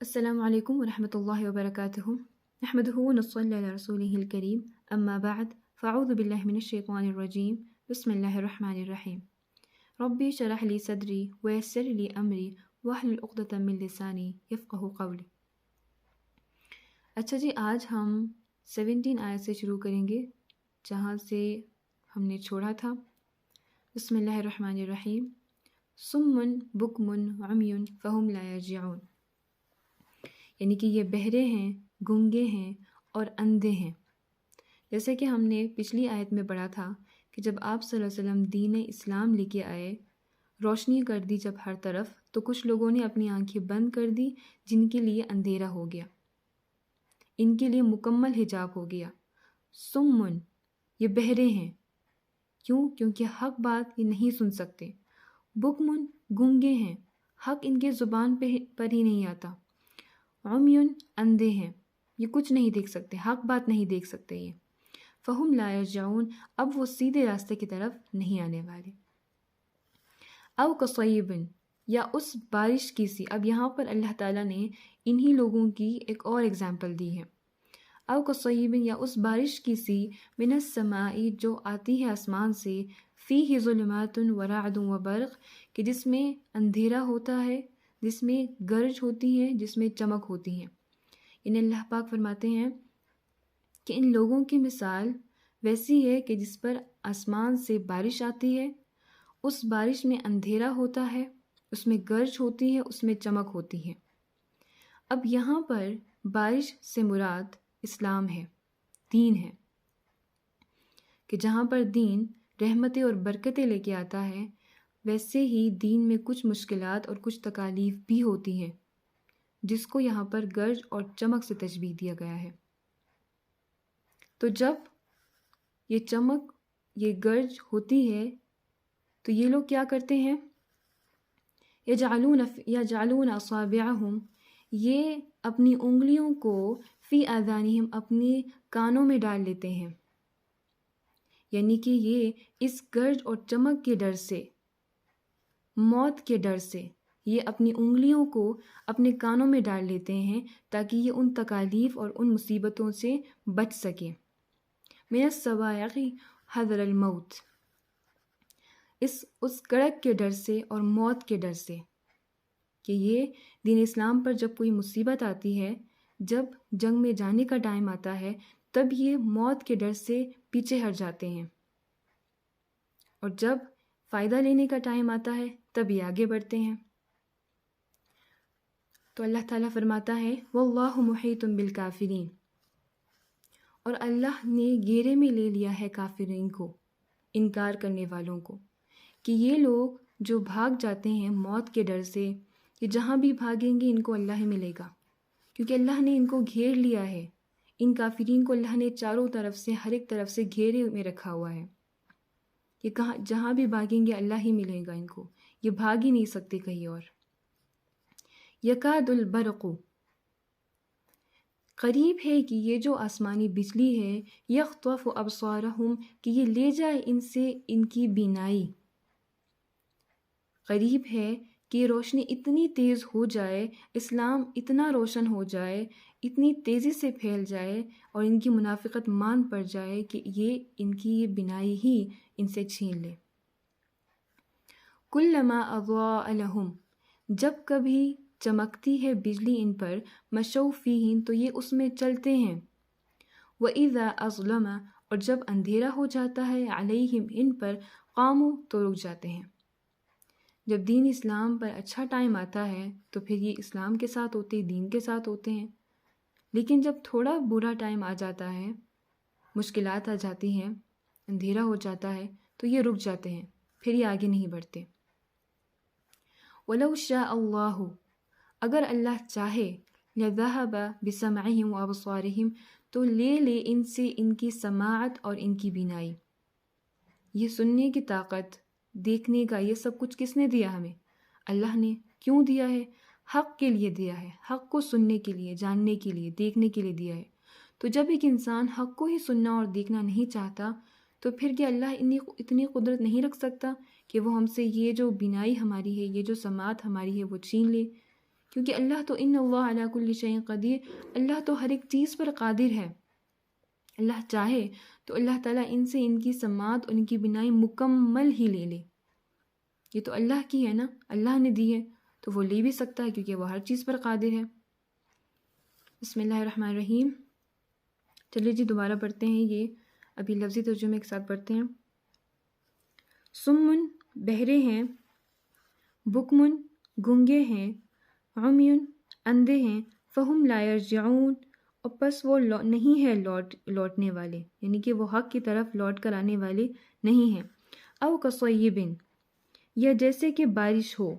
السلام علیکم ورحمۃ اللہ وبرکاتہ نحمدہ ونصلی علی رسولہ الکریم اما بعد فاعوذ باللہ من الشیطان الرجیم بسم اللہ الرحمن الرحیم ربی اشرح لی صدری ویسر لی امری واحلل عقدۃ من لسانی یفقہوا قولی۔ اچھا جی، آج ہم 17 آیت سے شروع کریں گے جہاں سے ہم نے چھوڑا تھا۔ بسم اللہ الرحمن الرحیم۔ صم بکم عمی فہم لا یرجعون، یعنی کہ یہ بہرے ہیں، گونگے ہیں اور اندھے ہیں۔ جیسے کہ ہم نے پچھلی آیت میں پڑھا تھا کہ جب آپ صلی اللہ علیہ وسلم دین اسلام لے کے آئے، روشنی کر دی جب ہر طرف، تو کچھ لوگوں نے اپنی آنکھیں بند کر دی جن کے لیے اندھیرا ہو گیا، ان کے لیے مکمل حجاب ہو گیا۔ سمن، یہ بہرے ہیں، کیوں؟ کیونکہ حق بات یہ نہیں سن سکتے۔ بکمن، گونگے ہیں، حق ان کے زبان پر ہی نہیں آتا۔ عمیون، اندھے ہیں، یہ کچھ نہیں دیکھ سکتے، حق بات نہیں دیکھ سکتے یہ۔ فہم لا یرجعون، اب وہ سیدھے راستے کی طرف نہیں آنے والے۔ او کصیب، یا اس بارش کی سی۔ اب یہاں پر اللہ تعالیٰ نے انہی لوگوں کی ایک اور اگزامپل دی ہے۔ او کصیب، یا اس بارش کی سی، من السماء، جو آتی ہے آسمان سے، فیہ ظلمات ورعد وبرق، کہ جس میں اندھیرا ہوتا ہے، جس میں گرج ہوتی ہے، جس میں چمک ہوتی ہے۔ یعنی اللہ پاک فرماتے ہیں کہ ان لوگوں کی مثال ویسی ہے کہ جس پر آسمان سے بارش آتی ہے، اس بارش میں اندھیرا ہوتا ہے، اس میں گرج ہوتی ہے، اس میں چمک ہوتی ہے۔ اب یہاں پر بارش سے مراد اسلام ہے، دین ہے، کہ جہاں پر دین رحمتیں اور برکتیں لے کے آتا ہے، ویسے ہی دین میں کچھ مشکلات اور کچھ تکالیف بھی ہوتی ہیں، جس کو یہاں پر گرج اور چمک سے تشبیہ دیا گیا ہے۔ تو جب یہ چمک، یہ گرج ہوتی ہے تو یہ لوگ کیا کرتے ہیں؟ یجعلون اصابعہم، یہ اپنی انگلیوں کو فی آذانہم، اپنے کانوں میں ڈال لیتے ہیں۔ یعنی کہ یہ اس گرج اور چمک کے ڈر سے، موت کے ڈر سے، یہ اپنی انگلیوں کو اپنے کانوں میں ڈال لیتے ہیں تاکہ یہ ان تکالیف اور ان مصیبتوں سے بچ سکیں۔ من الصواعق حذر الموت، اس کڑک کے ڈر سے اور موت کے ڈر سے، کہ یہ دین اسلام پر جب کوئی مصیبت آتی ہے، جب جنگ میں جانے کا ٹائم آتا ہے، تب یہ موت کے ڈر سے پیچھے ہٹ جاتے ہیں، اور جب فائدہ لینے کا ٹائم آتا ہے تب یہ آگے بڑھتے ہیں۔ تو اللہ تعالیٰ فرماتا ہے واللہ محیط بالکافرین، اور اللہ نے گھیرے میں لے لیا ہے کافرین کو، انکار کرنے والوں کو، کہ یہ لوگ جو بھاگ جاتے ہیں موت کے ڈر سے، یہ جہاں بھی بھاگیں گے ان کو اللہ ہی ملے گا، کیونکہ اللہ نے ان کو گھیر لیا ہے۔ ان کافرین کو اللہ نے چاروں طرف سے، ہر ایک طرف سے گھیرے میں رکھا ہوا ہے، یہ جہاں بھی بھاگیں گے اللہ ہی ملے گا ان کو، یہ بھاگ ہی نہیں سکتے کہیں اور۔ یکاد البرق، قریب ہے کہ یہ جو آسمانی بجلی ہے، یخطف ابصارہم، کہ یہ لے جائے ان سے ان کی بینائی۔ قریب ہے کہ روشنی اتنی تیز ہو جائے، اسلام اتنا روشن ہو جائے، اتنی تیزی سے پھیل جائے اور ان کی منافقت مان پڑ جائے کہ یہ ان کی یہ بینائی ہی ان سے چھین لے۔ کلما اضاء لہم، جب کبھی چمکتی ہے بجلی ان پر، مشوا فیہ، تو یہ اس میں چلتے ہیں۔ وَإِذَا أَظْلَمَ، اور جب اندھیرا ہو جاتا ہے، علیہم، ان پر، قاموا، تو رک جاتے ہیں۔ جب دین اسلام پر اچھا ٹائم آتا ہے تو پھر یہ اسلام کے ساتھ ہوتے ہیں، دین کے ساتھ ہوتے ہیں، لیکن جب تھوڑا برا ٹائم آ جاتا ہے، مشکلات آ جاتی ہیں، اندھیرا ہو جاتا ہے، تو یہ رک جاتے ہیں، پھر یہ آگے نہیں بڑھتے۔ وَلَوْ شَاءَ اللَّهُ، اگر اللہ چاہے، لَذَهَبَ بِسَمْعِهِمْ وَأَبْصَارِهِمْ، تو لے لے ان سے ان کی سماعت اور ان کی بینائی۔ یہ سننے کی طاقت، دیکھنے کا، یہ سب کچھ کس نے دیا ہمیں؟ اللہ نے۔ کیوں دیا ہے؟ حق کے لیے دیا ہے، حق کو سننے کے لیے، جاننے کے لیے، دیکھنے کے لیے دیا ہے۔ تو جب ایک انسان حق کو ہی سننا اور دیکھنا نہیں چاہتا، تو پھر کیا اللہ اتنی قدرت نہیں رکھ سکتا کہ وہ ہم سے یہ جو بینائی ہماری ہے، یہ جو سماعت ہماری ہے، وہ چھین لے؟ کیونکہ اللہ تو ان اللہ علی کل شیء قدیر، اللہ تو ہر ایک چیز پر قادر ہے۔ اللہ چاہے تو اللہ تعالیٰ ان سے ان کی سماعت، ان کی بینائی مکمل ہی لے لے۔ یہ تو اللہ کی ہے نا، اللہ نے دی ہے تو وہ لے بھی سکتا ہے کیونکہ وہ ہر چیز پر قادر ہے۔ بسم اللہ الرحمن الرحیم۔ چلیے جی دوبارہ پڑھتے ہیں، یہ ابھی لفظی ترجمے ایک ساتھ پڑھتے ہیں۔ سمن بہرے ہیں، بکمن گنگے ہیں، عمیون اندھے ہیں، فہم لا یرجعون اور پس وہ نہیں ہے لوٹنے والے، یعنی کہ وہ حق کی طرف لوٹ کر آنے والے نہیں ہیں۔ او کصیبن، یا جیسے کہ بارش ہو،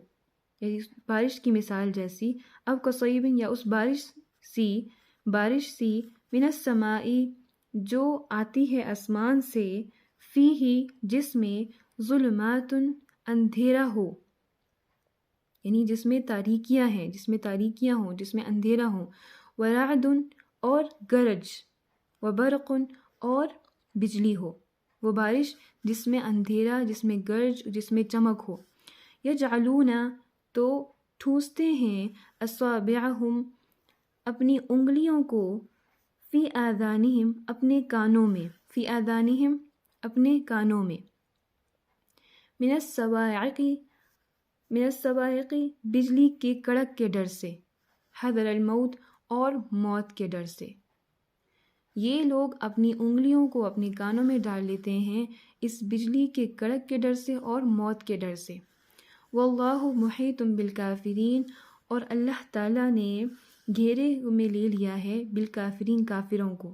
یعنی بارش کی مثال جیسی، او کصیبن یا اس بارش سی من السماء جو آتی ہے آسمان سے، فیہ جس میں ظلمات اندھیرا ہو، یعنی جس میں تاریکیاں ہیں، جس میں تاریکیاں ہوں، جس میں اندھیرا ہو، ورعد اور گرج، وبرق اور بجلی ہو، وہ بارش جس میں اندھیرا، جس میں گرج، جس میں چمک ہو۔ یجعلون تو ٹھوستے ہیں، اصابعہم اپنی انگلیوں کو، فی آذانہم اپنے کانوں میں، فی آذانہم اپنے کانوں میں، من الصواعق بجلی کے کڑک کے ڈر سے، حذر الموت اور موت کے ڈر سے۔ یہ لوگ اپنی انگلیوں کو اپنے کانوں میں ڈال لیتے ہیں اس بجلی کے کڑک کے ڈر سے اور موت کے ڈر سے۔ واللہ محیط بالکافرین، اور اللہ تعالیٰ نے گھیرے میں لے لیا ہے بالکافرین کافروں کو۔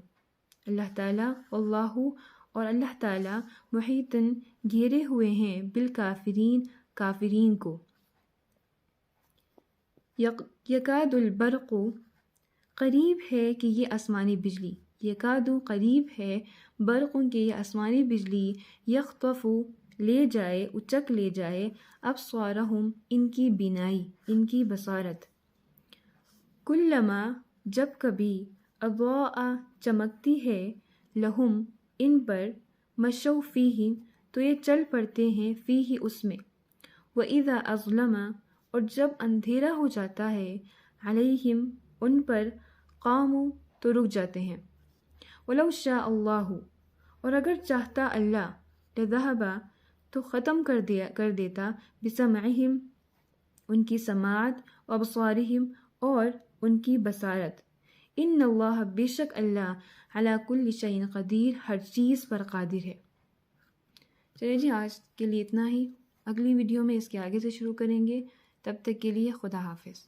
اللہ تعالیٰ واللہ اور اللہ تعالیٰ محیطن گھیرے ہوئے ہیں بالکافرین کافرین کو۔ یکاد البرق قریب ہے کہ یہ آسمانی بجلی، یکاد قریب ہے برق کہ یہ آسمانی بجلی، یخطف لے جائے، اچک لے جائے، ابصارہم ان کی بینائی، ان کی بصارت۔ کلما جب کبھی، اضاء چمکتی ہے، لہم ان پر، مشوا فیہ تو یہ چل پڑتے ہیں، فیہ اس میں، وَإِذَا أَظْلَمَ اور جب اندھیرا ہو جاتا ہے، علیہم ان پر، قاموا تو رک جاتے ہیں۔ وَلَوْ شَاءَ اللَّهُ اور اگر چاہتا اللہ، لَذَهَبَ تو ختم کر دیتا، بِسَمْعِهِمْ ان کی سماعت، وَأَبْصَارِهِمْ اور ان کی بصارت۔ ان اللہ بے شک اللہ، علی کل شیء قدیر ہر چیز پر قادر ہے۔ چلیے جی آج کے لیے اتنا ہی، اگلی ویڈیو میں اس کے آگے سے شروع کریں گے، تب تک کے لیے خدا حافظ۔